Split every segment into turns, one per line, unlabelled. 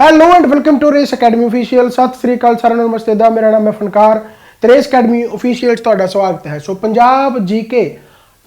Hello and welcome to race academy official. सत श्री अकाल साਰਿਆਂ ਨੂੰ नमस्ते दा मेरा नाम है फनकार ਤੇ रेस अकेडमी ऑफिशियल ਤੁਹਾਡਾ ਸਵਾਗਤ है। सो पंजाब जीके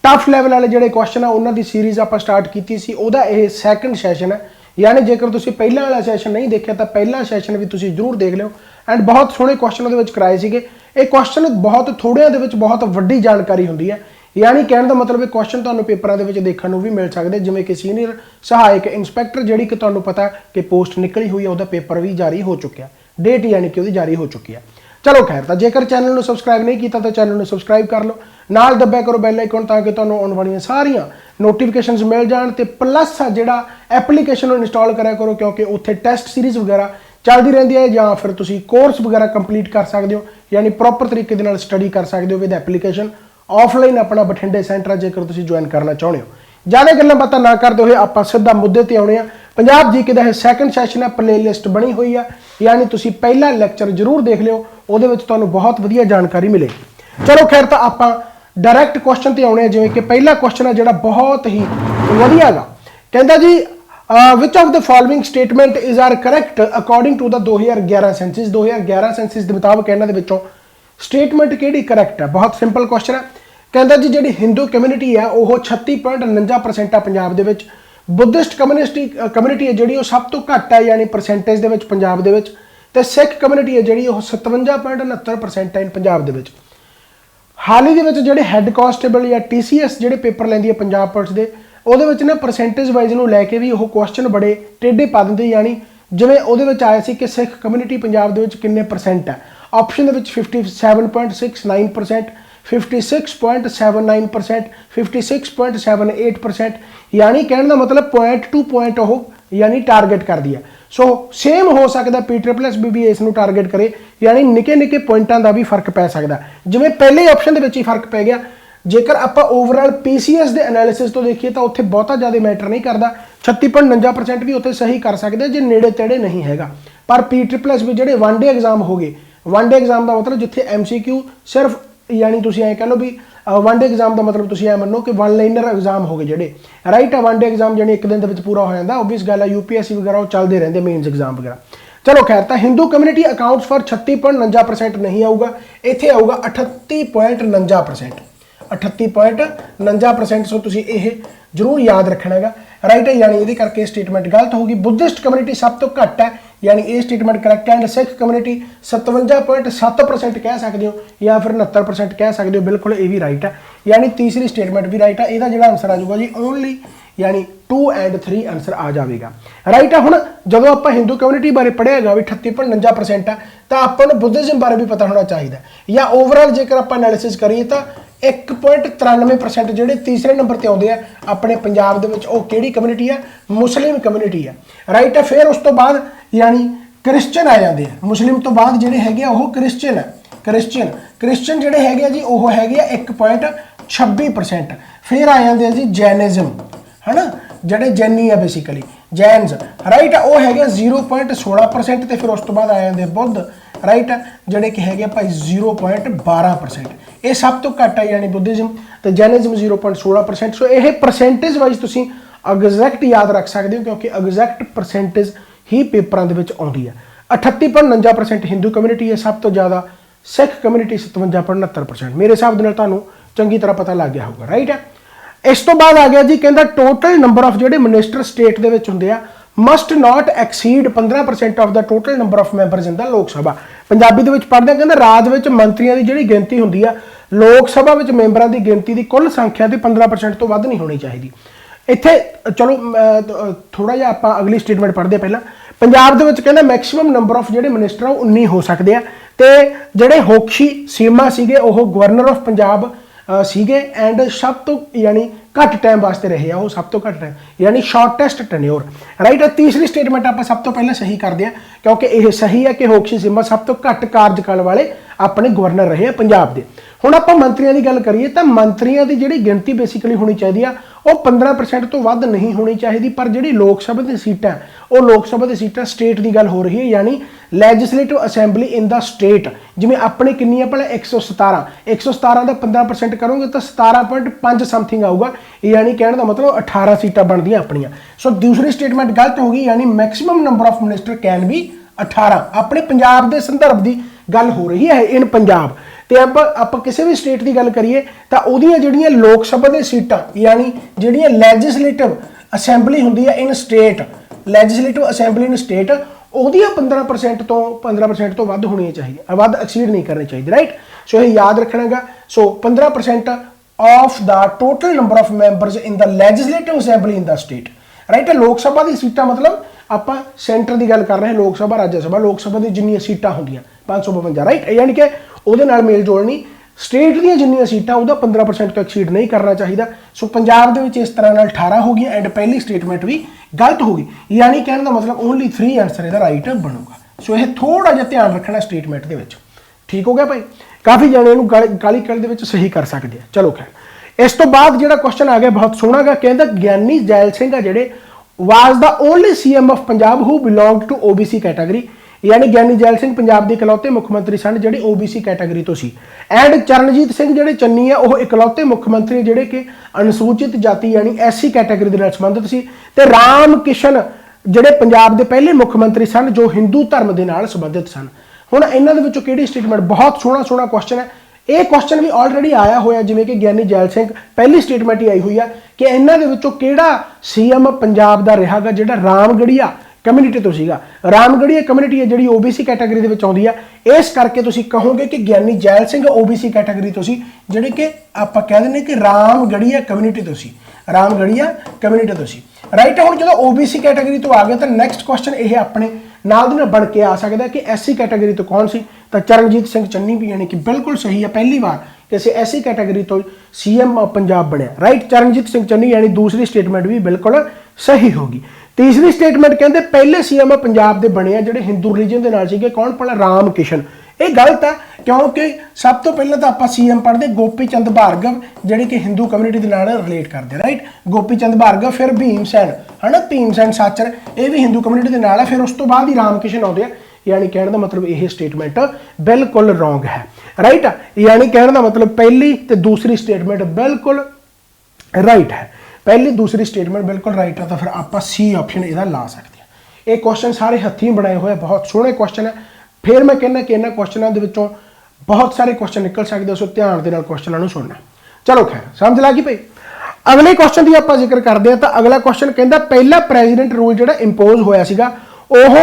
टफ लैवल वाले ਜਿਹੜੇ क्वेश्चन ਆ ਉਹਨਾਂ ਦੀ सीरीज ਆਪਾਂ स्टार्ट ਕੀਤੀ ਸੀ, ਉਹਦਾ ਇਹ ਸੈਕੰਡ ਸੈਸ਼ਨ है। यानी जेकर ਤੁਸੀਂ ਪਹਿਲਾਂ ਵਾਲਾ ਸੈਸ਼ਨ नहीं देखिया तो ਪਹਿਲਾ ਸੈਸ਼ਨ ਵੀ ਤੁਸੀਂ ਜ਼ਰੂਰ ਦੇਖ ਲਿਓ। ਐਂਡ ਬਹੁਤ ਸੋਹਣੇ क्वेश्चन ਉਹਦੇ ਵਿੱਚ ਕਰਾਏ ਸੀਗੇ। ਇਹ क्वेश्चन ਬਹੁਤ ਥੋੜਿਆਂ ਦੇ ਵਿੱਚ ਬਹੁਤ ਵੱਡੀ ਜਾਣਕਾਰੀ ਹੁੰਦੀ ਹੈ। यानी कहने का मतलब है क्वेश्चन तुहानू पेपरों के देखने को भी मिल सकते, जिमें कि सीनियर सहायक इंस्पैक्टर जी कि तुहानू पता कि पोस्ट निकली हुई है, वह पेपर भी जारी हो चुका, डेट यानी कि वही जारी हो चुकी है। चलो खैर, तो जेकर चैनल को सबसक्राइब नहीं किया तो चैनल को सबसक्राइब कर लो, नाल दब्या करो बैल आइकन ताकि तुहानू आने वाली सारिया नोटिफिकेशंस मिल जान। ते प्लस जिहड़ा एप्लीकेशन इंस्टॉल कराया करो, क्योंकि उत्थे टेस्ट सीरीज़ वगैरह चलती रहती है, या फिर तुसीं कोर्स वगैरह कंप्लीट कर सकते हो, यानी प्रॉपर तरीके दे नाल स्टडी कर सकते हो विद एप्लीकेशन। ऑफलाइन अपना बठिंडे सेंटर जेकर तुसीं ज्वाइन करना चाहते हो। ज़्यादा गल्लां बातां ना करते हुए आप सीधा मुद्दे ते आउणे आ। पंजाब जीके दा सैकंड सैशन है, प्ले लिस्ट बनी हुई है, यानी तुसीं पहला लैक्चर जरूर देख लिओ, उहदे विच तुहानूं बहुत वधिया जानकारी मिलेगी। चलो खैर, तो आपां डायरैक्ट क्वेश्चन ते आउणे आ। जिवें कि पहला क्वेश्चन है जिहड़ा बहुत ही वधिया गा, कहंदा जी which of the following statement is are correct according to the 2011 census. 2011 census के मुताबिक इन्हां दे विचों स्टेटमेंट किहड़ी करैक्ट है। बहुत सिंपल क्वेश्चन है। कहता जी जी हिंदू कम्यूनिटी है वह 36.49% है पंजाब दे विच। बुद्धिस्ट कम्यूनिटी है जी सब तो घट है, यानी परसेंटेज दे विच पंजाब दे विच। ते सिख कम्यूनिटी है जी 57.69% है पंजाब दे विच। हाल ही दे विच जिहड़े हैड कांस्टेबल या TCS जिहड़े पेपर लैंदी है पंजाब पुलिस दे, उहदे विच ना परसेंटेज वाइज नूं लैके भी वो क्वेश्चन बड़े टेढ़े पा दिंदे। यानी जिवें उहदे विच आया सी कि सिख कम्यूनिटी पंजाब दे विच किन्ने परसेंट है। ऑप्शन 57.69%, 56.79%, 56.78%, यानी कहने का मतलब पॉइंट टू पॉइंट वो यानी टारगेट कर दिया। सो सेम हो सकता PSSB भी इसनूं टारगेट करे, यानी निके निके पॉइंटां का भी फर्क पै सकता। जिवें पहले ऑप्शन के ही फर्क पै गया। जेकर आप ओवरऑल PCS के एनालिसिस तो देखिए तो उत्थे बहुता ज़्यादा मैटर नहीं करता। 36.49% भी उत्थे सही कर सकते जे नेड़े तेड़े नहीं हैगा। पर PSSB जिहड़े वन डे एग्जाम हो गए, वन डे एग्जाम का मतलब जिथे MCQ सिर्फ यानी तुसीं ऐ कह लो भी वन डे एग्जाम का मतलब तुसीं ऐ मनो कि वन लाइनर एग्जाम हो गए जिहड़े, राइट है। वन डे एग्जाम यानी एक दिन के पूरा हो जाता, ओबवियस गल है। UPSC वगैरह वो चलते रहते, मेन्स एग्जाम वगैरह। चलो खैर, तो हिंदू कम्यूनिटी अकाउंट्स फॉर 36.49% नहीं आऊगा, इत्थे आऊगा 38.49%। 38.49%। सो तुसीं ये जरूर याद रखना है, राइट है। यानी ये करके स्टेटमेंट गलत होगी। बुद्धिस्ट कम्यूनिटी सब तो घट है, यानी ये स्टेटमेंट करैक्ट है। एंड सिख कम्यूनिटी 57.7% कह सकते हो, या फिर 69% कह सकते हो, बिल्कुल ये भी राइट है। यानी तीसरी स्टेटमेंट भी राइट है। यदा जो आंसर आ जाऊगा जी ओनली यानी 2 और 3 आंसर आ जाएगा, राइट है। हुण जो आप हिंदू कम्यूनिटी बारे पढ़िएगा भी 38.49% है, तो आपको बुद्धिज्म बारे भी पता होना चाहिए। या ओवरऑल जेकर आप एनालिसिस करिए तो 1.93% जोड़े तीसरे नंबर पर आते हैं अपने पंजाब दे विच, वो किहड़ी कम्यूनिटी है? मुस्लिम कम्यूनिटी है, राइट है। फिर उस तो बाद यानी क्रिश्चियन आ जाते हैं। मुस्लिम तो बाद जोड़े है वो क्रिश्चियन है। क्रिश्चियन जोड़े है जी वो है 1.26%। फिर आ जाते हैं जी जैनिज्म, है ना, जोड़े जैनी है बेसिकली जैनस, राइट है, वो है 0.16%। तो फिर उस तो बाद आ जाते बुद्ध, राइट है, जोड़े कि है भाई 0.12%। ये सब तो घट है, यानी बुद्धिज्म तो जैनिज्म 0.16%। सो ये परसेंटेज वाइज तुसीं एग्जैक्ट याद रख सकते हो, क्योंकि एग्जैक्ट परसेंटेज ही पेपरों के आती है। 38.49% हिंदू कम्यूनिटी है, सब तो ज़्यादा सिख कम्यूनिटी 57.69%। मेरे हिसाब से तुहानूं चंगी तरह पता लग गया होगा, राइट है। इस तो बाद आ गया जी, कहता टोटल नंबर ऑफ जोड़े मिनिस्टर स्टेट के होंगे आ must not exceed 15% of the total number of members in the Lok Sabha. Punjabi दे विच पढ़दे कहंदे राज विच मंत्रियों की जिहड़ी गिनती होंदी है लोक सभा विच मैंबरां की गिनती की कुल संख्या की 15% तो वध नहीं होनी चाहिए। इत्थे चलो थोड़ा जिहा आपां अगली स्टेटमेंट पढ़दे पहला। पंजाब दे विच कहंदा मैक्सिमम नंबर ऑफ जिहड़े मिनिस्टर 19 हो सकते हैं। ते जिहड़े होक्षी सीमा सीगे ओह गवर्नर ऑफ पंजाब सीगे, एंड सब तो यानी घट टाइम वास्ते रहे वो सब तो घट टाइम, यानी शॉर्टेस्ट टेन्योर, राइट है। तीसरी स्टेटमेंट आप सब तो पहले सही करते हैं, क्योंकि यह सही है कि होक्षी सीमा सब तो घट कार्यकाल वाले अपने गवर्नर रहे हैं पंजाब के। ਹੁਣ ਆਪਾਂ ਮੰਤਰੀਆਂ ਦੀ ਗੱਲ ਕਰੀਏ ਤਾਂ ਮੰਤਰੀਆਂ ਦੀ ਜਿਹੜੀ ਗਿਣਤੀ ਬੇਸਿਕਲੀ ਹੋਣੀ ਚਾਹੀਦੀ ਆ ਉਹ 15% ਤੋਂ ਵੱਧ ਨਹੀਂ ਹੋਣੀ ਚਾਹੀਦੀ, ਪਰ ਜਿਹੜੀ ਲੋਕ ਸਭਾ ਦੀ ਸੀਟਾਂ ਉਹ ਲੋਕ ਸਭਾ ਦੀ ਸੀਟਾਂ ਸਟੇਟ ਦੀ ਗੱਲ ਹੋ ਰਹੀ ਹੈ, ਯਾਨੀ ਲੈਜਿਸਲੇਟਿਵ ਅਸੈਂਬਲੀ ਇਨ ਦਾ ਸਟੇਟ। ਜਿਵੇਂ ਆਪਣੇ ਕਿੰਨੀ ਆ ਪਹਿਲਾਂ 117 ਦਾ 15% ਕਰੋਗੇ ਤਾਂ 17.5 ਸਮਥਿੰਗ ਆਊਗਾ, ਯਾਨੀ ਕਹਿਣ ਦਾ ਮਤਲਬ 18 ਸੀਟਾਂ ਬਣਦੀਆਂ ਆਪਣੀਆਂ। ਸੋ ਦੂਸਰੀ ਸਟੇਟਮੈਂਟ ਗਲਤ ਹੋ ਗਈ, ਯਾਨੀ maximum number of minister can be 18। ਆਪਣੇ ਪੰਜਾਬ ਦੇ ਸੰਦਰਭ ਦੀ ਗੱਲ ਹੋ ਰਹੀ ਹੈ ਇਨ ਪੰਜਾਬ। ਤੇ ਆਪਾਂ ਕਿਸੇ ਵੀ ਸਟੇਟ ਦੀ ਗੱਲ ਕਰੀਏ ਤਾਂ ਉਹਦੀਆਂ ਜਿਹੜੀਆਂ ਲੋਕ ਸਭਾ ਦੀਆਂ ਸੀਟਾਂ ਯਾਨੀ ਜਿਹੜੀਆਂ ਲੈਜਿਸਲੇਟਿਵ ਅਸੈਂਬਲੀ ਹੁੰਦੀ ਹੈ ਇਨ ਸਟੇਟ, ਲੈਜਿਸਲੇਟਿਵ ਅਸੈਂਬਲੀ ਇਨ ਸਟੇਟ, ਉਹਦੀਆਂ 15% ਤੋਂ ਵੱਧ ਹੋਣੀਆਂ ਚਾਹੀਦੀਆਂ, ਵੱਧ ਐਕਸੀਡ ਨਹੀਂ ਕਰਨੀ ਚਾਹੀਦੀ, ਰਾਈਟ। ਸੋ ਇਹ ਯਾਦ ਰੱਖਣਾਗਾ। ਸੋ 15% of the total number of members in the legislative assembly in the state, right. ਲੋਕ ਸਭਾ ਦੀ ਸੀਟਾਂ ਮਤਲਬ ਆਪਾਂ ਸੈਂਟਰ ਦੀ ਗੱਲ ਕਰ ਰਹੇ ਹਾਂ, ਲੋਕ ਸਭਾ ਰਾਜ ਸਭਾ, ਲੋਕ ਸਭਾ ਦੀ ਜਿੰਨੀਆਂ ਸੀਟਾਂ ਹੁੰਦੀਆਂ 552, ਰਾਈਟ। ਯਾਨੀ ਕਿ ਉਹਦੇ ਨਾਲ ਮੇਲ ਜੋਲ ਨਹੀਂ, ਸਟੇਟ ਦੀਆਂ ਜਿੰਨੀਆਂ ਸੀਟਾਂ ਉਹਦਾ 15% ਤੋਂ ਐਕਸੀਡ ਨਹੀਂ ਕਰਨਾ ਚਾਹੀਦਾ। ਸੋ ਪੰਜਾਬ ਦੇ ਵਿੱਚ ਇਸ ਤਰ੍ਹਾਂ ਨਾਲ 18 ਹੋ ਗਈਆਂ ਐਂਡ ਪਹਿਲੀ ਸਟੇਟਮੈਂਟ ਵੀ ਗਲਤ ਹੋ ਗਈ, ਯਾਨੀ ਕਹਿਣ ਦਾ ਮਤਲਬ ਓਨਲੀ 3 ਆਨਸਰ ਇਹਦਾ ਰਾਈਟ ਬਣੂਗਾ। ਸੋ ਇਹ ਥੋੜਾ ਜਿਹਾ ਧਿਆਨ ਰੱਖਣਾ ਸਟੇਟਮੈਂਟ ਦੇ ਵਿੱਚ, ਠੀਕ ਹੋ ਗਿਆ ਭਾਈ। ਕਾਫੀ ਜਣੇ ਇਹਨੂੰ ਕਾਲੀ ਕਾਲੀ ਦੇ ਵਿੱਚ ਸਹੀ ਕਰ ਸਕਦੇ ਆ। ਚਲੋ ਖੈਰ, ਇਸ ਤੋਂ ਬਾਅਦ ਜਿਹੜਾ ਕੁਐਸਚਨ ਆ ਗਿਆ ਬਹੁਤ ਸੋਹਣਾ ਗਾ, ਕਹਿੰਦਾ ਗਿਆਨੀ ਜੈਲ ਸਿੰਘ ਆ ਜਿਹੜੇ was the only CM of Punjab who belonged to OBC category, यानी ਗਿਆਨੀ ਜੈਲ ਸਿੰਘ ਪੰਜਾਬ ਦੇ ਇਕਲੌਤੇ ਮੁੱਖ ਮੰਤਰੀ ਸਨ ਜਿਹੜੇ OBC ਕੈਟਾਗਰੀ ਤੋਂ ਸੀ। ਐਂਡ ਚਰਨਜੀਤ ਸਿੰਘ ਜਿਹੜੇ ਚੰਨੀ ਆ ਉਹ ਇਕਲੌਤੇ ਮੁੱਖ ਮੰਤਰੀ ਜਿਹੜੇ ਕਿ ਅਨੁਸੂਚਿਤ ਜਾਤੀ ਯਾਨੀ SC ਕੈਟਾਗਰੀ ਦੇ ਨਾਲ ਸੰਬੰਧਿਤ ਸੀ। ਤੇ ਰਾਮ ਕਿਸ਼ਨ ਜਿਹੜੇ ਪੰਜਾਬ ਦੇ ਪਹਿਲੇ ਮੁੱਖ ਮੰਤਰੀ ਸਨ ਜੋ ਹਿੰਦੂ ਧਰਮ ਦੇ ਨਾਲ ਸੰਬੰਧਿਤ ਸਨ। ਹੁਣ ਇਹਨਾਂ ਦੇ ਵਿੱਚੋਂ ਕਿਹੜੀ ਸਟੇਟਮੈਂਟ, ਬਹੁਤ ਸੋਹਣਾ ਕੁਐਸਚਨ ਹੈ ਇਹ। ਕੁਐਸਚਨ ਵੀ ਆਲਰੇਡੀ ਆਇਆ ਹੋਇਆ, ਜਿਵੇਂ ਕਿ ਗਿਆਨੀ ਜੈਲ ਸਿੰਘ ਪਹਿਲੀ ਸਟੇਟਮੈਂਟ ਹੀ ਆਈ ਹੋਈ ਆ ਕਿ ਇਹਨਾਂ ਦੇ ਵਿੱਚੋਂ ਕਿਹੜਾ CM ਪੰਜਾਬ ਦਾ ਰਿਹਾਗਾ ਜਿਹੜਾ ਰਾਮਗੜੀਆ ਕਮਿਊਨਿਟੀ ਤੋਂ ਸੀਗਾ। ਰਾਮਗੜੀਆ ਕਮਿਊਨਿਟੀ ਹੈ ਜਿਹੜੀ OBC ਕੈਟਾਗਰੀ ਦੇ ਵਿੱਚ ਆਉਂਦੀ ਆ, ਇਸ ਕਰਕੇ ਤੁਸੀਂ ਕਹੋਗੇ ਕਿ ਗਿਆਨੀ ਜੈਲ ਸਿੰਘ OBC ਕੈਟਾਗਰੀ ਤੋਂ ਸੀ, ਜਿਹੜੇ ਕਿ ਆਪਾਂ ਕਹਿ ਦਿੰਦੇ ਕਿ ਰਾਮਗੜੀਆ ਕਮਿਊਨਿਟੀ ਤੋਂ ਸੀ, ਰਾਮਗੜੀਆ ਕਮਿਊਨਿਟੀ ਤੋਂ ਸੀ, ਰਾਈਟ। ਹੁਣ ਜਦੋਂ OBC ਕੈਟਾਗਰੀ ਤੋਂ ਆ ਗਿਆ ਤਾਂ ਨੈਕਸਟ ਕੁਐਸਚਨ ਇਹ ਆਪਣੇ ਨਾਲ ਦੀ ਨਾਲ ਬਣ ਕੇ ਆ ਸਕਦਾ ਕਿ SC ਕੈਟਾਗਰੀ ਤੋਂ ਕੌਣ ਸੀ, ਤਾਂ ਚਰਨਜੀਤ ਸਿੰਘ ਚੰਨੀ ਵੀ, ਯਾਨੀ ਕਿ ਬਿਲਕੁਲ ਸਹੀ ਹੈ। ਪਹਿਲੀ ਵਾਰ ਕਿਸੇ SC ਕੈਟਾਗਰੀ ਤੋਂ CM ਪੰਜਾਬ ਬਣਿਆ, ਰਾਈਟ। ਚਰਨਜੀਤ ਸਿੰਘ ਚੰਨੀ, ਯਾਨੀ ਦੂਸਰੀ ਸਟੇਟਮੈਂਟ ਵੀ ਬਿਲਕੁਲ ਸਹੀ ਹੋਗੀ। ਤੀਸਰੀ ਸਟੇਟਮੈਂਟ ਕਹਿੰਦੇ ਪਹਿਲੇ CM ਪੰਜਾਬ ਦੇ ਬਣੇ ਆ ਜਿਹੜੇ ਹਿੰਦੂ ਰਿਲੀਜਨ ਦੇ ਨਾਲ ਸੀਗੇ, ਕੌਣ ਪਹਿਲਾਂ, ਰਾਮ ਕਿਸ਼ਨ। ਇਹ ਗਲਤ ਹੈ ਕਿਉਂਕਿ ਸਭ ਤੋਂ ਪਹਿਲਾਂ ਤਾਂ ਆਪਾਂ CM ਪੜ੍ਹਦੇ ਗੋਪੀ ਚੰਦ ਭਾਰਗਵ ਜਿਹੜੇ ਕਿ ਹਿੰਦੂ ਕਮਿਊਨਿਟੀ ਦੇ ਨਾਲ ਰਿਲੇਟ ਕਰਦੇ, ਰਾਈਟ। ਗੋਪੀ ਚੰਦ ਭਾਰਗਵ, ਫਿਰ ਭੀਮ ਸੈਨ, ਹਨਾ, ਭੀਮ ਸੈਨ ਸਾਚਰ, ਇਹ ਵੀ ਹਿੰਦੂ ਕਮਿਊਨਿਟੀ ਦੇ ਨਾਲ ਹੈ। ਫਿਰ ਉਸ ਤੋਂ ਬਾਅਦ ਹੀ ਰਾਮ ਕਿਸ਼ਨ ਆਉਂਦੇ ਆ, यानी कहने का मतलब यह स्टेटमेंट बिल्कुल रॉन्ग है, राइट। यानी कहने का मतलब पहली तो दूसरी स्टेटमेंट बिल्कुल राइट है, पहली दूसरी स्टेटमेंट बिल्कुल राइट है, तो फिर आप C ऑप्शन इहदा ला सकते हैं। ये क्वेश्चन सारे हत्थीं बनाए हुए बहुत सोहने क्वेश्चन है। फिर मैं कहना कि इन्हां क्वेश्चनों के विचों बहुत सारे क्वेश्चन निकल सकते, सो ध्यान दे नाल क्वेश्चनों नूं सुनना। चलो खैर, समझ लगी भाई। अगले क्वेश्चन की आप जिक्र करते हैं तो अगला क्वेश्चन कहता पहला प्रेजिडेंट रूल जो इंपोज होया सीगा ਉਹ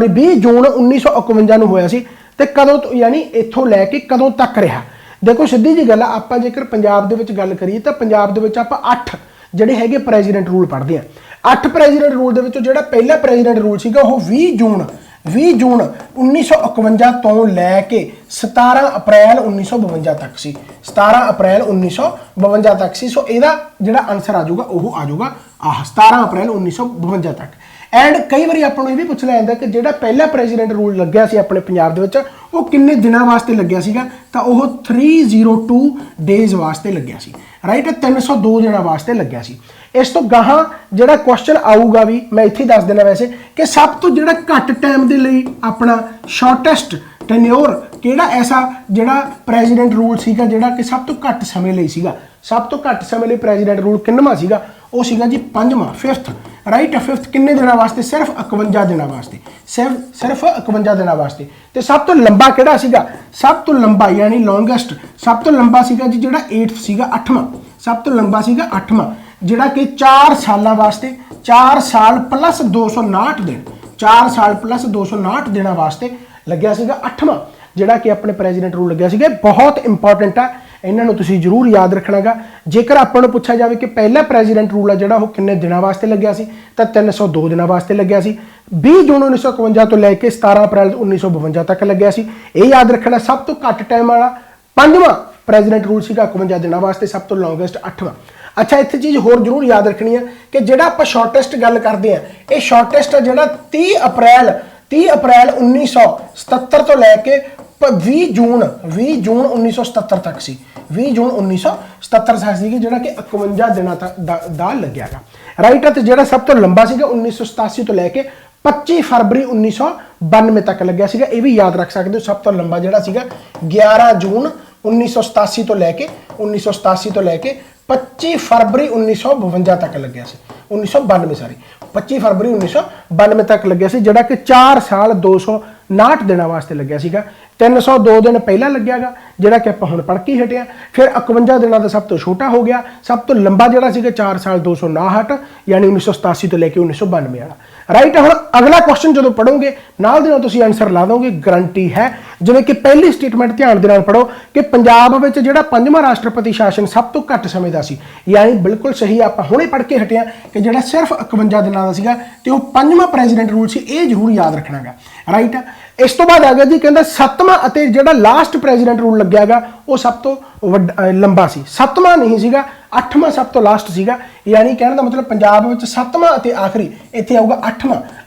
20 ਜੂਨ 1951 ਨੂੰ ਹੋਇਆ ਸੀ ਤੇ ਕਦੋਂ ਤੋਂ, ਯਾਨੀ ਇੱਥੋਂ ਲੈ ਕੇ ਕਦੋਂ ਤੱਕ ਰਿਹਾ। ਦੇਖੋ ਸਿੱਧੀ ਜੀ ਗੱਲ ਆ, ਆਪਾਂ ਜੇਕਰ ਪੰਜਾਬ ਦੇ ਵਿੱਚ ਗੱਲ ਕਰੀਏ ਤਾਂ ਪੰਜਾਬ ਦੇ ਵਿੱਚ ਆਪਾਂ 8 ਜਿਹੜੇ ਹੈਗੇ ਪ੍ਰੈਜ਼ੀਡੈਂਟ ਰੂਲ ਪੜ੍ਹਦੇ ਆ। 8 ਪ੍ਰੈਜ਼ੀਡੈਂਟ ਰੂਲ ਦੇ ਵਿੱਚੋਂ ਜਿਹੜਾ ਪਹਿਲਾ ਪ੍ਰੈਜ਼ੀਡੈਂਟ ਰੂਲ ਸੀਗਾ ਉਹ 20 ਜੂਨ 1951 ਤੋਂ ਲੈ ਕੇ 17 ਅਪ੍ਰੈਲ 1952 ਤੱਕ ਸੀ, 17 ਅਪ੍ਰੈਲ 1952 ਤੱਕ ਸੀ। ਸੋ ਇਹਦਾ ਜਿਹੜਾ ਆਨਸਰ ਆ ਜਾਊਗਾ ਉਹ ਆ ਜਾਊਗਾ ਆਹ 17 ਅਪ੍ਰੈਲ 1952 ਤੱਕ। ਐਂਡ ਕਈ ਵਾਰੀ ਆਪਾਂ ਨੂੰ ਇਹ ਵੀ ਪੁੱਛ ਲਿਆ ਜਾਂਦਾ ਕਿ ਜਿਹੜਾ ਪਹਿਲਾ ਪ੍ਰੈਜ਼ੀਡੈਂਟ ਰੂਲ ਲੱਗਿਆ ਸੀ ਆਪਣੇ ਪੰਜਾਬ ਦੇ ਵਿੱਚ ਉਹ ਕਿੰਨੇ ਦਿਨਾਂ ਵਾਸਤੇ ਲੱਗਿਆ ਸੀਗਾ, ਤਾਂ ਉਹ 302 ਡੇਜ਼ ਵਾਸਤੇ ਲੱਗਿਆ ਸੀ, ਰਾਈਟ। 302 ਦਿਨਾਂ ਵਾਸਤੇ ਲੱਗਿਆ ਸੀ। ਇਸ ਤੋਂ ਗਾਹਾਂ ਜਿਹੜਾ ਕੁਐਸਚਨ ਆਊਗਾ ਵੀ ਮੈਂ ਇੱਥੇ ਦੱਸ ਦੇਣਾ ਵੈਸੇ ਕਿ ਸਭ ਤੋਂ ਜਿਹੜਾ ਘੱਟ ਟਾਈਮ ਦੇ ਲਈ ਆਪਣਾ ਸ਼ਾਰਟੈਸਟ ਟੈਨਿਓਰ ਕਿਹੜਾ ਐਸਾ ਜਿਹੜਾ ਪ੍ਰੈਜ਼ੀਡੈਂਟ ਰੂਲ ਸੀਗਾ ਜਿਹੜਾ ਕਿ ਸਭ ਤੋਂ ਘੱਟ ਸਮੇਂ ਲਈ ਸੀਗਾ, ਸਭ ਤੋਂ ਘੱਟ ਸਮੇਂ ਲਈ ਪ੍ਰੈਜ਼ੀਡੈਂਟ ਰੂਲ ਕਿੰਨਵਾਂ ਸੀਗਾ, ਉਹ ਸੀਗਾ ਜੀ 5ਵਾਂ, 5th, ਰਾਈਟ। 5th ਕਿੰਨੇ ਦਿਨਾਂ ਵਾਸਤੇ, ਸਿਰਫ 51 ਦਿਨਾਂ ਵਾਸਤੇ, ਸਿਰਫ 51 ਦਿਨਾਂ ਵਾਸਤੇ। ਤੇ ਸਭ ਤੋਂ ਲੰਬਾ ਕਿਹੜਾ ਸੀਗਾ, ਸਭ ਤੋਂ ਲੰਬਾ ਯਾਨੀ ਲੌਂਗੈਸਟ ਸਭ ਤੋਂ ਲੰਬਾ ਸੀਗਾ ਜੀ ਜਿਹੜਾ 8th ਸੀਗਾ, 8ਵਾਂ, ਸਭ ਤੋਂ ਲੰਬਾ ਸੀਗਾ 8ਵਾਂ, ਜਿਹੜਾ ਕਿ 4 ਸਾਲਾਂ ਵਾਸਤੇ, 4 ਸਾਲ ਪਲੱਸ 259 ਦਿਨ, 4 ਸਾਲ ਪਲੱਸ 259 ਦਿਨਾਂ ਵਾਸਤੇ ਲੱਗਿਆ ਸੀਗਾ 8ਵਾਂ ਜਿਹੜਾ ਕਿ ਆਪਣੇ ਪ੍ਰੈਜ਼ੀਡੈਂਟ ਰੂਲ ਲੱਗਿਆ ਸੀਗਾ। ਬਹੁਤ ਇੰਪੋਰਟੈਂਟ ਹੈ, ਇਹਨਾਂ ਨੂੰ ਤੁਸੀਂ ਜ਼ਰੂਰ ਯਾਦ ਰੱਖਣਾਗਾ। ਜੇਕਰ ਆਪਾਂ ਨੂੰ ਪੁੱਛਿਆ ਜਾਵੇ ਕਿ ਪਹਿਲਾ ਪ੍ਰੈਜ਼ੀਡੈਂਟ ਰੂਲ ਆ ਜਿਹੜਾ ਉਹ ਕਿੰਨੇ ਦਿਨਾਂ ਵਾਸਤੇ ਲੱਗਿਆ ਸੀ ਤਾਂ 302 ਦਿਨਾਂ ਵਾਸਤੇ ਲੱਗਿਆ ਸੀ। 20 ਜੂਨ 1951 ਤੋਂ ਲੈ ਕੇ 17 ਅਪ੍ਰੈਲ 1952 ਤੱਕ ਲੱਗਿਆ ਸੀ। ਇਹ ਯਾਦ ਰੱਖਣਾ। ਸਭ ਤੋਂ ਘੱਟ ਟਾਈਮ ਵਾਲਾ 5ਵਾਂ ਪ੍ਰੈਜ਼ੀਡੈਂਟ ਰੂਲ ਸੀਗਾ 51 ਦਿਨਾਂ ਵਾਸਤੇ, ਸਭ ਤੋਂ ਲੌਂਗੈਸਟ 8ਵਾਂ। ਅੱਛਾ, ਇੱਥੇ ਚੀਜ਼ ਹੋਰ ਜ਼ਰੂਰ ਯਾਦ ਰੱਖਣੀ ਹੈ ਕਿ ਜਿਹੜਾ ਆਪਾਂ ਸ਼ਾਰਟੈਸਟ ਗੱਲ ਕਰਦੇ ਆ ਇਹ ਸ਼ਾਰਟੈਸਟ ਆ ਜਿਹੜਾ 30 ਅਪ੍ਰੈਲ 1977 ਤੋਂ ਲੈ ਕੇ 20 ਜੂਨ 1977 तक सी। 20 जून 1977 तक सी जिहड़ा कि 51 दिनों तक दा लग्गियागा। राइट है। तो जिहड़ा सब तो लंबा सीगा 1987 तो लैके 25 फरवरी 1992 तक लग्या सीगा। ये भी याद रख सकते हो। सब तो लंबा जिहड़ा सीगा 11 जून 1987 तो लैके 25 फरवरी 1952 तक लग्या सी। 1992 सॉरी 25 फरवरी 1992 तक लग्या सी, जिहड़ा कि 4 साल 259 दिनों वास्ते लग्या सीगा। 302 दिन पहला लग्यागा जिहड़ा कि आपां हुण पढ़ के हटे। फिर 51 दिनों का सब तो छोटा हो गया। सब तो लंबा जिहड़ा सीगा 4 साल 259 यानी 1987 तो लैके 1992 वाला। राइट। हुण अगला क्वेश्चन जो पढ़ोगे नाल दे नाल तुसीं आंसर ला दोगे, गारंटी है। जिवें कि पहली स्टेटमेंट ध्यान दे नाल पढ़ो कि पंजाब विच जिहड़ा 5वां राष्ट्रपति शासन सब तो घट समय दा सी, यानी बिल्कुल सही। आपां हुणे पढ़ के हटे कि जिहड़ा सिर्फ 51 दिनों का सीगा ते ओह 5वां प्रेजिडेंट रूल सी। ये जरूर याद रखना गा। राइट। इस तो बाद आ गया जी कहंदा 7वां अते जिहड़ा लास्ट प्रेजिडेंट रूल लग्गियागा वो सब तो लंबा सी। 7वां नहीं सीगा, 8वां सब तो लास्ट सीगा। यानी कहने का मतलब पंजाब विच 7वां अते आखिरी, इत्थे आऊगा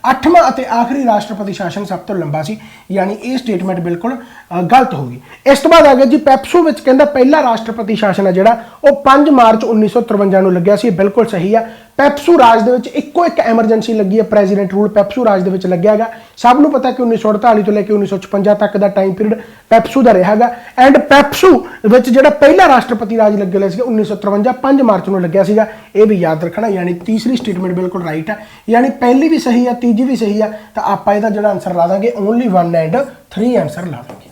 8वां अते आखिरी राष्ट्रपति शासन सब तो लंबा सी। यानी ये स्टेटमेंट बिल्कुल गलत होगी। इस तो बाद आ गया जी पैप्सू विच कहंदा पहला राष्ट्रपति शासन है जिहड़ा वो 5 मार्च 1953 ਨੂੰ ਲੱਗਿਆ ਸੀ। बिल्कुल सही है। पैप्सू राज ਦੇ ਵਿੱਚ ਇੱਕੋ ਇੱਕ ਐਮਰਜੈਂਸੀ ਲੱਗੀ ਹੈ, ਪ੍ਰੈਜ਼ੀਡੈਂਟ ਰੂਲ ਪੈप्सू ਰਾਜ ਦੇ ਵਿੱਚ ਲੱਗਿਆ ਹੈਗਾ। ਸਭ ਨੂੰ ਪਤਾ ਕਿ 1948 ਤੋਂ ਲੈ ਕੇ 1956 ਤੱਕ ਦਾ ਟਾਈਮ ਪੀਰੀਅਡ ਪੈप्सू ਦਾ ਰਿਹਾ ਹੈਗਾ। ਐਂਡ ਪੈप्सू ਵਿੱਚ ਜਿਹੜਾ ਪਹਿਲਾ ਰਾਸ਼ਟਰਪਤੀ ਰਾਜ ਲੱਗਿਆ ਸੀਗਾ 1953 5 ਮਾਰਚ ਨੂੰ ਲੱਗਿਆ ਸੀਗਾ। ਇਹ ਵੀ ਯਾਦ ਰੱਖਣਾ। यानी तीसरी स्टेटमेंट बिल्कुल राइट है। यानी पहली भी सही है, तीजी भी सही है। तो आप इसका जो आंसर ला देंगे ओनली 1 एंड 3 आंसर ला देंगे।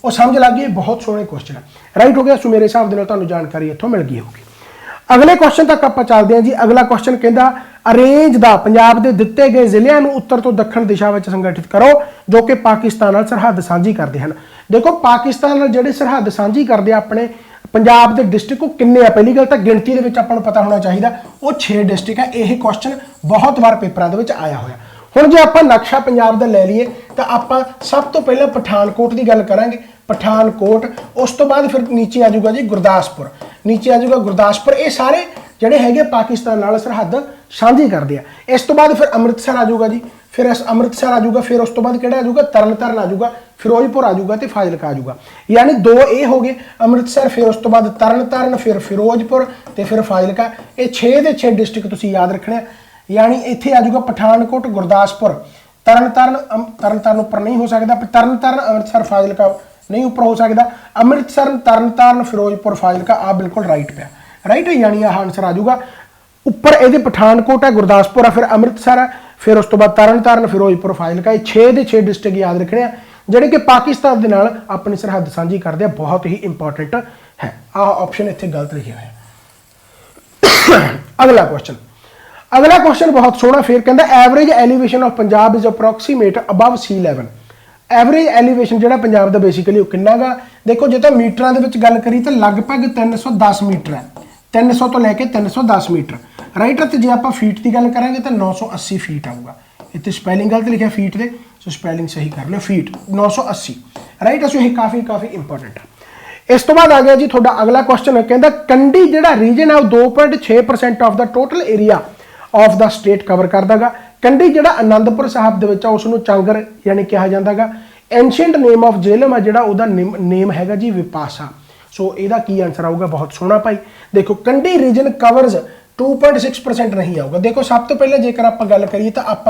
वो समझ लग गई। बहुत सोहने क्वेश्चन है। राइट हो गया। सो मेरे हिसाब से तुहानूं जानकारी इत्थों मिल गई होगी। अगले क्वेश्चन तक आप चलते हैं जी। अगला क्वेश्चन कहता अरेंज द पंजाब के दिते गए जिलिਆਂ ਨੂੰ उत्तर तो दक्षिण दिशा में संगठित करो जो कि पाकिस्तान नाल सरहद साझी करते हैं। देखो पाकिस्तान नाल जिहड़े सरहद साझी करते अपने पंजाब के डिस्ट्रिक्ट वो किन्ने आ। पहली गल तो गिणती के आपां नूं पता होना चाहिए वो 6 डिस्ट्रिक्ट है। यह क्वेश्चन बहुत बार पेपरों के आया होया। हुण जे आपां नक्शा पंजाब का लै लीए तो आपां सब तो पहले पठानकोट की गल करांगे। पठानकोट, उस तो बाद फिर नीचे आ जाऊगा जी गुरदासपुर, नीचे आ जाऊगा गुरदासपुर। ये सारे ਜਿਹੜੇ ਹੈਗੇ पाकिस्तान नाल सरहद साझी करते हैं। इस तो बाद फिर अमृतसर आ जाऊगा जी, फिर अमृतसर आ जाऊगा। फिर उस तो बाद किहड़ा आ जाऊगा तरनतारन आ जाऊगा, फिरोजपुर आ जाऊगा तो फाजिलका आ जाऊगा। यानी 2 ये हो गए अमृतसर, फिर उस तो बाद तरनतारन, फिर फिरोजपुर तो फिर फाजिलका। ये 6 के 6 डिस्ट्रिक्ट तुसीं याद रखने। यानी इत्थे आ जाऊगा पठानकोट, गुरदासपुर, तरनतारन उपर नहीं हो सकता, तरनतारन अमृतसर फाजिलका नहीं उपर हो सकता, अमृतसर तरनतारन फिरोजपुर फाजिलका आ बिल्कुल राइट पे। राइट है। यानी यह आंसर आ जाऊगा उपर ये पठानकोट है, गुरदासपुर है, फिर अमृतसर है, फिर उस तो बाद तरनतारन, फिरोजपुर, फाजिलका। ये 6 के 6 डिस्ट्रिक्ट याद रखने जिहड़े कि पाकिस्तान के नाल अपनी सरहद साझी करते हैं। बहुत ही इंपॉर्टेंट है। आह ऑप्शन इत्थे गलत लिखे हुए हैं। अगला क्वेश्चन बहुत सोहना। फिर कहता average elevation of Punjab is approximate above sea level. Average elevation जिहड़ा पंजाब का बेसिकली किन्ना गा। देखो जो तो मीटर के गल करी तो लगभग 310 मीटर है। 300 तो लैके 310 मीटर। राइट है। तो जो आप फीट की गल करेंगे तो 980 फीट आऊगा। इतने स्पैलिंग गलत लिखा फीट के, सो स्पैलिंग सही कर लो। फीट 980। राइट है। सो ये काफ़ी इंपॉर्टेंट है। इस तो बाद आ गया जी थोड़ा अगला क्वेश्चन कहता कंडी जिहड़ा रीजन है 2.6% of the total area of the state cover करदा गा। कंडी जिहड़ा आनंदपुर साहब दे विच आ उसनूं चांगर यानी कहा जाता गा। एंशिएंट नेम ऑफ जेलम है जिहड़ा उहदा नेम हैगा जी विपाशा। सो इहदा की आंसर आऊगा। बहुत सोहना भाई। देखो कंडी रीजन कवर्स 2.6% नहीं आऊगा। देखो सब तो पहले जेकर आप गल करिए तो आप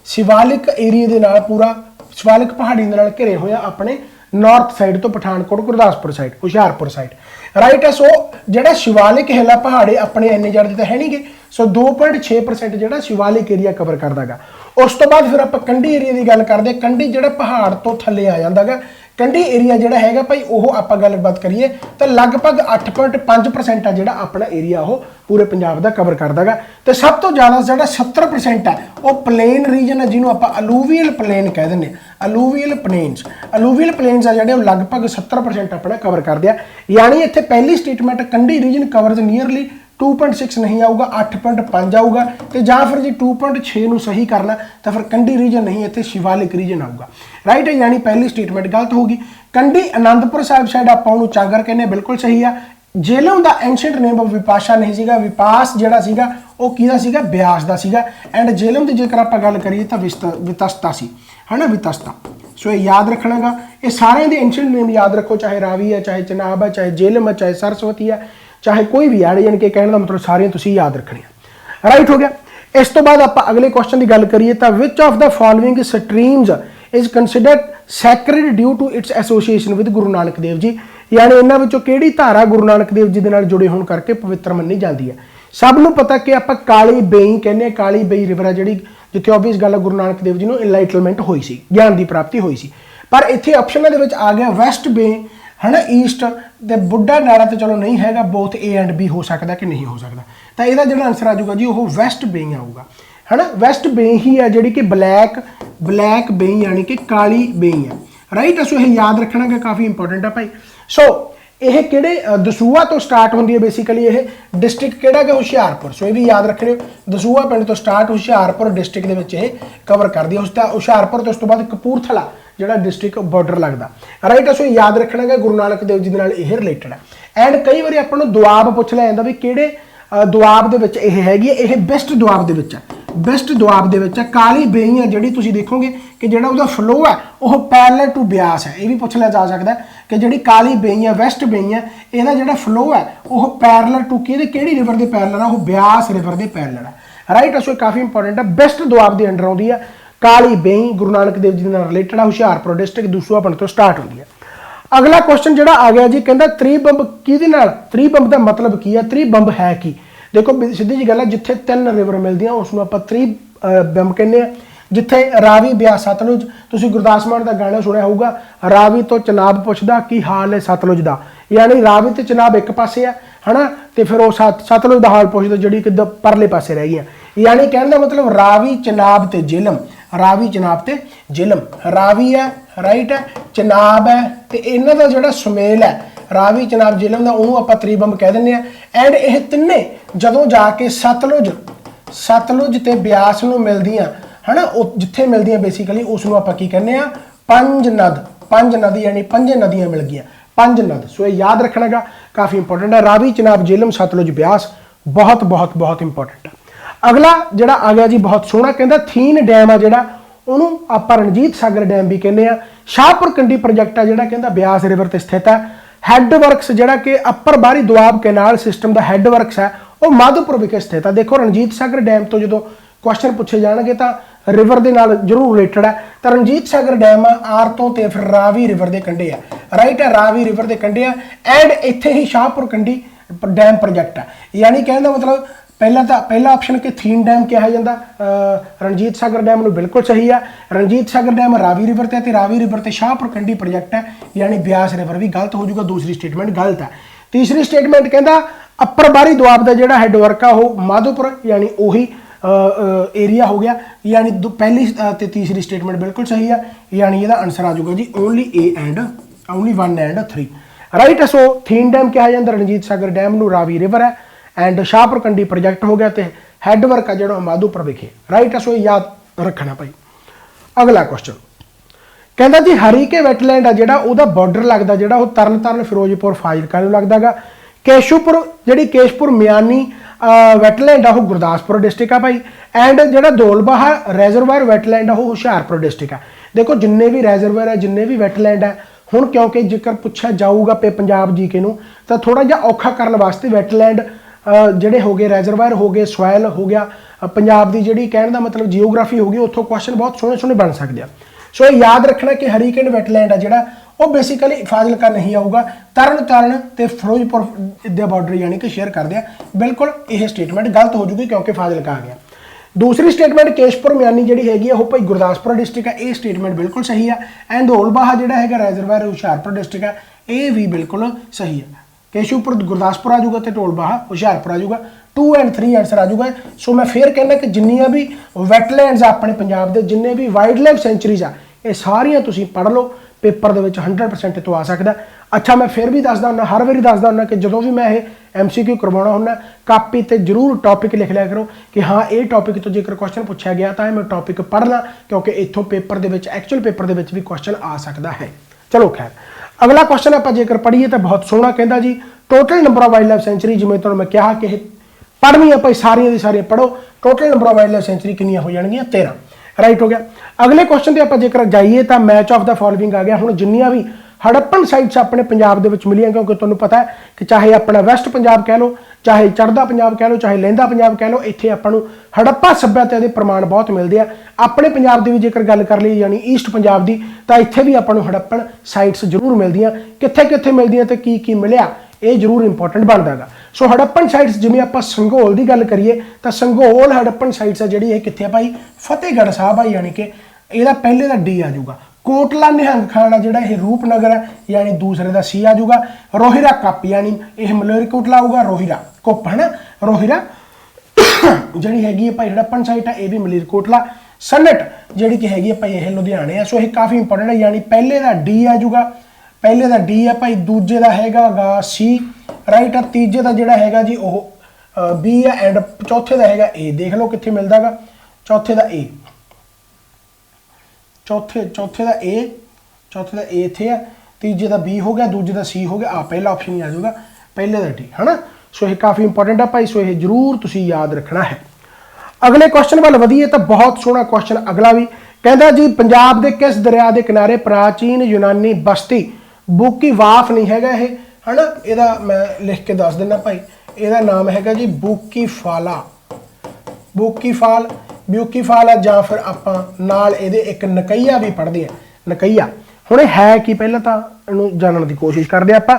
शिवालिक एरिए दे नाल पूरा शिवालिक पहाड़ी दे नाल घिरे होए अपने नॉर्थ साइड तो Pathankot Gurdaspur side Hoshiarpur side. Right है। सो जिहड़ा शिवालिक हिल पहाड़े अपने इन्ने ज़्यादा तो है नहीं गे। सो 2.6% जिहड़ा शिवालिक एरिया कवर करदा गा। उस तो बाद फिर आप कंडी एरिया की गल करते। कंडी जिहड़ा पहाड़ तो थले आ जाता गा। कंडी एरिया जिहड़ा हैगा भाई वह आप गलबात करिए तो लगभग 8.5% है जिहड़ा अपना एरिया वो पूरे पंजाब का कवर करदा गा। तो सब तो ज़्यादा जिहड़ा 70% है वो प्लेन रीजन है जिन्होंने आप अलूवियल प्लेन कह दें। अलूवियल प्लेन्स है जिहड़े लगभग 70% अपना कवर करते हैं। यानी इत्थे पहली स्टेटमेंट कंडी रीजन कवर्स नीयरली 2.6 नहीं आऊगा, 8.5 आऊगा। तो जां फिर जी 2.6 नूं सही करना तो फिर कंडी रीजन नहीं इत्थे शिवालिक रीजन आऊगा। राइट है। यानी पहली स्टेटमेंट गलत होगी। कंडी आनंदपुर साहिब साइड आपां उहनूं चांगर कहने बिल्कुल सही है। जेलम दा एंशिएंट नेम ऑफ विपाशा नहीं सीगा। विपास जिहड़ा सीगा वो किहदा सीगा ब्यास दा सीगा। एंड जेलम दी जेकर आपां गल करिए तो वितस्ता सी है ना, वितस्ता। सो ये याद रखना गा। ये सारे दे एंशिएंट नेम याद रखो, चाहे रावी है, चाहे चनाब है, चाहे झेलम है, चाहे सरस्वती है, चाहे कोई भी है, यानी कि कहने का मतलब सारे तुसीं याद रखने। राइट हो गया। इस तो बाद आप अगले क्वेश्चन की गल करिए तो which of the following streams is considered sacred due to its association with Guru Nanak Dev ji, यानी इन्हां विचों किहड़ी धारा गुरु नानक देव जी दे नाल जुड़े होण करके पवित्र मन्नी जाती है। सब नूं पता कि आपां काली बेई कहने, काली बेई रिवर है जिहड़ी जिथे ऑबवियस गल गुरु नानक देव जी नूं इनलाइटलमेंट हुई सी, ज्ञान की प्राप्ति हुई सी। पर इत्थे ऑप्शनां दे विच आ गया वैस्ट बे है ना, ईस्ट ते बुढ़ा नाला तो चलो नहीं हैगा, बोथ ए एंड बी हो सकता कि नहीं हो सकता, तो यदा जो आंसर आ जाऊगा जी वो वैस्ट बे आऊगा है ना। वैस्ट बे ही है जी कि ब्लैक बे यानी कि काली बे है। राइट, सो यह याद रखना कि काफ़ी इंपॉर्टेंट है भाई। सो यह किहड़े दसूहा तो स्टार्ट होंदी है बेसिकली, यह डिस्ट्रिक्ट किहड़ा है हुशियारपुर। सो ये भी याद रख लियो, दसूहा पिंड तो स्टार्ट हुशियारपुर डिस्ट्रिक्ट के विच यह कवर करती है। उसका हुशियारपुर तो उस तो बाद कपूरथला जिहड़ा डिस्ट्रिक्ट बॉर्डर लगता। राइट, सो याद रखना है गुरु नानक देव जी दे नाल यह रिलेटेड है। एंड कई बार आपां नूं दुआब पुछ लिया जांदा भी किहड़े दुआब दे विच यह हैगी, यह बेस्ट दुआब दे विच है। बेस्ट दुआब दे विच है काली बेई है जिहड़ी तुसीं देखोगे कि जिहड़ा उहदा फ्लो है वह पैरेलल टू ब्यास है। यह भी पूछ लिया जा सकता है कि जिहड़ी काली बेई है वैस्ट बेई है, इहदा जिहड़ा फ्लो है वह पैरेलल टू किहड़ी रिवर दे पैरेलल है, वह ब्यास रिवर दे पैरेलल है। राइट, सो काफ़ी इंपॉर्टेंट है। बेस्ट दुआब दे अंडर आउंदी है काली बेई, गुरु नानक देव जी नाल रिलेटेड है, हुशियारपुर डिस्ट्रिक्ट दसूहा पिंड तो स्टार्ट होती है। अगला क्वेश्चन जिहड़ा आ गया जी, कहता त्रिबंब किहदे नाल, त्रिबंब का मतलब की है, त्रिबंब है की। देखो सीधी जी गल है, जिथे 3 रिवर मिलदियां उसनूं आपां त्रिबंब कहने। जिथे रावी ब्यास सतलुज, तुसीं गुरदास मान का गाना सुनिया होगा, रावी तो चनाब पुछदा की हाल है सतलुज दा, यानी रावी ते चनाब एक पासे है ना, तो फिर वो सतलुज का हाल पुछदा जिहड़ी कि परले पासे रह गई। यानी कहने का मतलब रावी चनाब ते झेलम, रावी चनाब ते झेलम, रावी है राइट है, चनाब है, तो इन्हां दा जिहड़ा सुमेल है रावी चनाब झेलम का उन्होंने आप त्रिबंब कह दें। एंड ये तिन्ने जदों जाके सतलुज ते ब्यास नूं मिलदियां है ना, जिथे मिलदियां बेसिकली उसनूं आपां की कहने आ पंज नद, यानी 5 नदियां मिल गई, 5 नद। सो ये याद रखना गा, काफ़ी इंपॉर्टेंट है। रावी चनाब झेलम सतलुज ब्यास बहुत बहुत बहुत इंपॉर्टेंट है। अगला जिहड़ा आ गया जी बहुत सोहना, कहता थीन डैम आ जिहड़ा उहनूं आपां रणजीत सागर डैम भी कहने आ। शाहपुर कंडी प्रोजैक्ट आ जिहड़ा कहता ब्यास रिवर ते स्थित है। हैडवर्कस जिहड़ा कि अपर बाहरी दुआब कैनाल सिस्टम का हैडवर्कस है वो माधोपुर विखे स्थित है। देखो रणजीत सागर डैम तो जो क्वेश्चन पूछे जाएंगे तो रिवर के नाल जरूर रिलेटेड है, तो रणजीत सागर डैम आर तो ते फिर रावी रिवर के कंढे है। राइट है, रावी रिवर के कंढे है। एंड इत्थे ही शाहपुर कंडी डैम प्रोजैक्ट है। यानी कहने का मतलब पहला ऑप्शन कि थीन डैम कहा जाता, रणजीत सागर डैम में बिल्कुल सही है। रणजीत सागर डैम रावी रिवर ते रावी रिवर ते शाहपुर कंडी प्रोजैक्ट है, यानी ब्यास रिवर भी गलत हो जाएगा। दूसरी स्टेटमेंट गलत है। तीसरी स्टेटमेंट कहता अपर बाहरी दुआब का जिहड़ा हैडवर्क है वो माधोपुर, यानी उही एरिया हो गया। यानी पहली ते तीसरी स्टेटमेंट बिल्कुल सही है, यानी यदा आंसर आ जाऊगा जी only 1 and 3। Right, so Thein dam कहा जाता रणजीत सागर डैम नूं, रावी रिवर है एंड शाहपुर कंडी प्रोजैक्ट हो गया, तो हैडवर्क है जो माधोपुर विखे। राइट, सो याद रखना भाई। अगला क्वेश्चन कहता जी हरीके वैटलैंड है जिहड़ा उहदा बॉर्डर लगता जिहड़ा वो तरन तारण फिरोजपुर फाजिलका नूं लगदा गा। केशवपुर जिहड़ी केशपुर मियानी वैटलैंड है वो गुरदासपुर डिस्ट्रिक्ट है भाई। एंड जिहड़ा दोलबाहा रेजरवायर वैटलैंड है वो हुशियारपुर डिस्ट्रिक्ट है। देखो जिन्ने भी रेजरवायर है, जिन्ने भी वैटलैंड है, हुण क्योंकि जिक्र पूछा जाऊगा पे पंजाब जीके नूं तो थोड़ा जिहा औखा करन वास्ते वैटलैंड ਜਿਹੜੇ हो गए रेजरवायर हो गए, सॉयल हो गया, पंजाब की जिहड़ी कहने का मतलब जियोग्राफी हो गई, उत्थों क्वेश्चन बहुत सोहने सोहने बन सकते हैं। सो याद रखना कि हरीकेन वैटलैंड है जिहड़ा वो बेसिकली फाजिलका नहीं आऊगा, तरन तारण ते फिरोजपुर दे बॉर्डर यानी कि शेयर करते हैं। बिल्कुल यह स्टेटमेंट गलत हो जूगी क्योंकि फाजिलका आ गया। दूसरी स्टेटमेंट केशपुर मियानी जिहड़ी हैगी है वो भाई गुरदासपुर डिस्ट्रिक्ट है, ये स्टेटमेंट बिल्कुल सही है। एंड धौलबाहा जिहड़ा हैगा रेजरवायर हुशियारपुर डिस्ट्रिक्ट है, ये भी बिल्कुल सही है। केशवपुर गुरदासपुर आ जाऊगा तो ढोलबाहा हुशियारपुर आ जाऊगा। 2 एंड 3 आंसर आ जाऊगा। सो मैं फिर कहना कि जिन्नियां भी वैटलैंड्स अपने पंजाब के जिन्ने भी वाइल्ड लाइफ सेंचुरीज आ ये सारियां तुसीं पढ़ लो, पेपर दे विच 100% तो आ सकता। अच्छा मैं फिर भी दसदा हुन्ना, हर वारी दसदा हुन्ना कि जो भी मैं ये MCQ करवाना हुन्ना कापी ते जरूर टॉपिक लिख लिया करो कि हाँ ये टॉपिक तो जेकर क्वेश्चन पूछा गया तो मैं टॉपिक पढ़ना, क्योंकि इत्थों पेपर दे विच एक्चुअल पेपर दे विच भी क्वेश्चन आ सकता है। चलो खैर अगला क्वेश्चन आप जेकर पढ़िए तो बहुत सोहना कहता जी total number of wildlife sanctuary, जिवें तुहानूं मैं कहा कि पढ़नी है भाई सारियां दी सारियां पढ़ो। Total number of wildlife century कितनी हो जाएगी 13। राइट हो गया। अगले क्वेश्चन ते आपां जेकर जाइए तो मैच ऑफ द फॉलोइंग आ गया। हुण जिन्नियां भी हड़प्पन साइट्स अपने पंजाब दे विच मिलियां, क्योंकि तुहानूं पता है कि चाहे अपना वैस्ट पंजाब कह लो, चाहे चढ़दा पंजाब कह लो, चाहे लहिंदा पंजाब कह लो, इत्थे आपां नूं हड़प्पा सभ्यता दे प्रमाण बहुत मिलते हैं। अपने पंजाब की भी जेकर गल कर ली यानी ईस्ट पंजाब की, तो इत्थे भी आपां नूं हड़प्पन साइट्स जरूर मिलदियां। कित्थे कित्थे मिलदियां ते की मिलिया ये जरूर इंपॉर्टेंट बनता है। सो हड़प्पन साइट्स जिवें आपां संघोल की गल करिए तो संघोल हड़प्पन साइट्स है जिहड़ी कित्थे भाई फतेहगढ़ साहब है, यानी कि ਇਹਦਾ पहले का डी आ जाऊगा। कोटला निहंग खाना जिहड़ा ये रूपनगर है यानी दूसरे का सी आ जाऊगा। रोहिरा कप यानी यह मलेरकोटला आऊगा, रोहिरा कुप है ना, रोहिरा जिहड़ी हैगी है भाई हड़प्पन साइट है, यह भी मलेरकोटला। सन्नट जिहड़ी कि हैगी है भाई यह लुधियाने है। सो ये काफ़ी इंपॉर्टेंट है, यानी पहले का डी आ जाऊगा, पहले का डी है भाई, दूजे का हैगा सी राइट है, तीजे का जिहड़ा हैगा जी वह बी है एंड चौथे का हैगा ए। देख लो कित्थे मिलदा गा, चौथे का ए, चौथे का ए इत्थे है, तीजे का बी हो गया, दूजे का सी हो गया, पहला ऑप्शन ही आ जाऊगा, पहले का डी है ना। सो ये काफ़ी इंपॉर्टेंट है भाई, सो ये जरूर तुसी याद रखना है। अगले क्वेश्चन वाल वधिए तो बहुत सोहना क्वेश्चन अगला भी कहता जी, पंजाब के किस दरिया के किनारे प्राचीन यूनानी बस्ती बुकी वाफ नहीं हैगा ये है ना, यदा मैं लिख के दस देना भाई, यदा नाम हैगा जी बुकी फाला, बुकी फाल, ब्यूकी फाल है, ਜਾਂ फिर ਆਪਾਂ ਨਾਲ ਇਹਦੇ ਇੱਕ ਨਕਈਆ भी पढ़ते हैं, नकईया। ਹੁਣ है कि पहले तो ਇਹਨੂੰ जानने की कोशिश करते ਆਪਾਂ।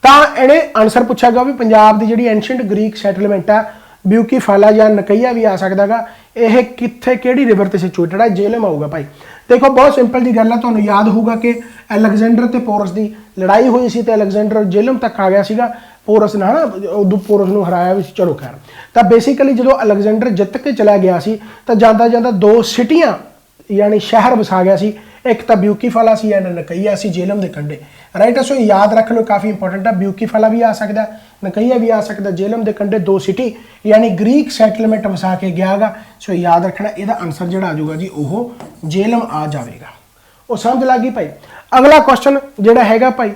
ਤਾਂ ਇਹਨੇ आंसर पूछा गया भी पंजाब की ਜਿਹੜੀ एंशेंट ग्रीक सैटलमेंट है ब्यूकी फाला या नकईया भी आ सकता गा, यह कित्थे किहड़ी रिवर ते सिचुएटेड है, जेलम आऊगा भाई। देखो बहुत सिंपल जी गल है, तुहानूं याद होगा कि अलैगजेंडर ते पोरस की लड़ाई हुई सी, अलैगजेंडर जेलम तक आ गया सीगा, पोरस ने है ना, उदों पोरस नूं हराया भी, चलो खैर। तो बेसिकली जो अलैगजेंडर जित के चला गया सी तो जाता जाता दो सिटियां यानी शहर वसा गया सी, एक तो ब्यूकी फाला सी एंड नकईया सी जेलम के कंढे राइट। सो याद रख लो काफ़ी इंपॉर्टेंट है, ब्यूकी फाला भी आ सकता है, नकईया भी आ सकता है, जेलम के कंढे दो सिटी यानी ग्रीक सैटलमेंट वसा के गया गा। सो याद रखना यदा आंसर जो आ जाऊगा जी वह जेलम आ जाएगा। वो समझ लग गई भाई। अगला क्वेश्चन जोड़ा है भाई,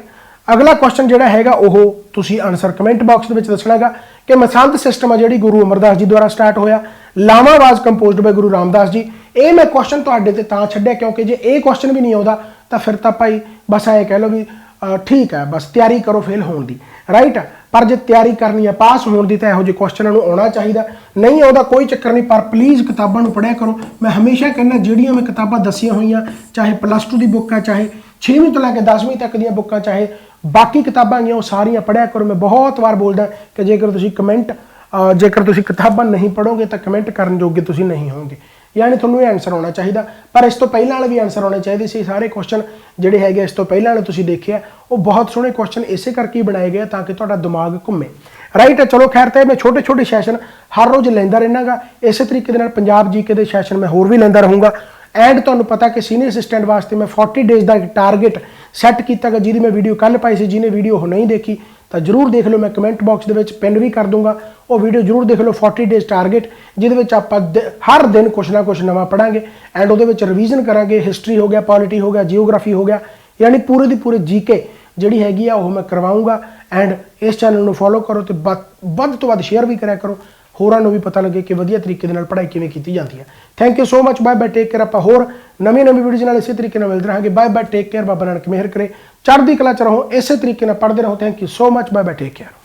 अगला क्वेश्चन जोड़ा है वह तुसी आंसर कमेंट बॉक्स के दसना गा कि मसंद सिस्टम है जी गुरु अमरदास जी द्वारा स्टार्ट होया, लामा वाज कंपोज्ड बाय गुरु रामदास जी। ये मैं क्वेश्चन तुहाडे ते तां छड्डिया क्योंकि जे ये क्वेश्चन भी नहीं आता तो फिर तो भाई बस ऐ कह लो भी ठीक है, बस तैयारी करो फेल होने की राइट। पर जो तैयारी करनी है पास होने की तो यहो ਜਿਹੇ क्वेश्चन आना चाहिए, नहीं आता कोई चक्कर नहीं, पर प्लीज़ किताबों पढ़िया करो। मैं हमेशा कहना ਜਿਹੜੀਆਂ मैं किताबां दसिया हुई चाहे +2 की बुक है, चाहे 6वीं तो लैके 10वीं तक दी बुक, चाहे बाकी किताबां वो सारियां पढ़िया करो। मैं बहुत बार बोलदा कि जेकर तुसीं कमेंट जेकर तुसीं किताबां नहीं पढ़ोगे तो कमेंट करन जोगे तुसीं नहीं होगे, यानी थोड़ा आंसर होना चाहिए। पर इस तो पहले वाले भी आंसर होने चाहिए सी। सारे क्वेश्चन जोड़े है इस तो पहले वाले तुसीं देखे वो बहुत सोहने क्वेश्चन इस करके ही बनाए गए ताकि तुहाडा दिमाग घूमे राइट है। चलो खैर तो मैं छोटे छोटे सैशन हर रोज़ लैंदा रहना गा, इस तरीके दे नाल पंजाब जीके के सैशन मैं होर भी लैंदा रहूँगा। एंड तुहानूं पता कि सीनियर असिस्टेंट वास्ते मैं 40 डेज़ का टारगेट सैट किया, जिहदी मैं वीडियो कल पाई सी, जिन्हें वीडियो वो नहीं देखी तो जरूर देख लो, मैं कमेंट बॉक्स के पिन भी कर दूंगा, वो वीडियो जरूर देख लो। 40 डेज़ टारगेट जिहदे आप हर दिन कुछ ना कुछ नवा पढ़ांगे एंड वो रिवीजन करांगे। हिस्टरी हो गया, पॉलिटी हो गया, जियोग्राफी हो गया, यानी पूरे दी पूरे जीके जिहड़ी हैगी आ वो मैं करवाऊँगा। एंड इस चैनल को फॉलो करो तो वध तो वध शेयर भी करा करो, होरां नूं भी पता लगे कि वधिया तरीके दे नाल पढ़ाई किवें कीती जाती है। Thank you so much, bye bye, take care. आपां होर नवीं वीडियोज़ नाल इसे तरीके नाल मिलदे रहांगे। Bye bye, take care, Baba Nanak मेहर करे, चढ़दी कला च रहो, इस तरीके नाल पढ़दे रहो। Thank you so much, bye bye, take care.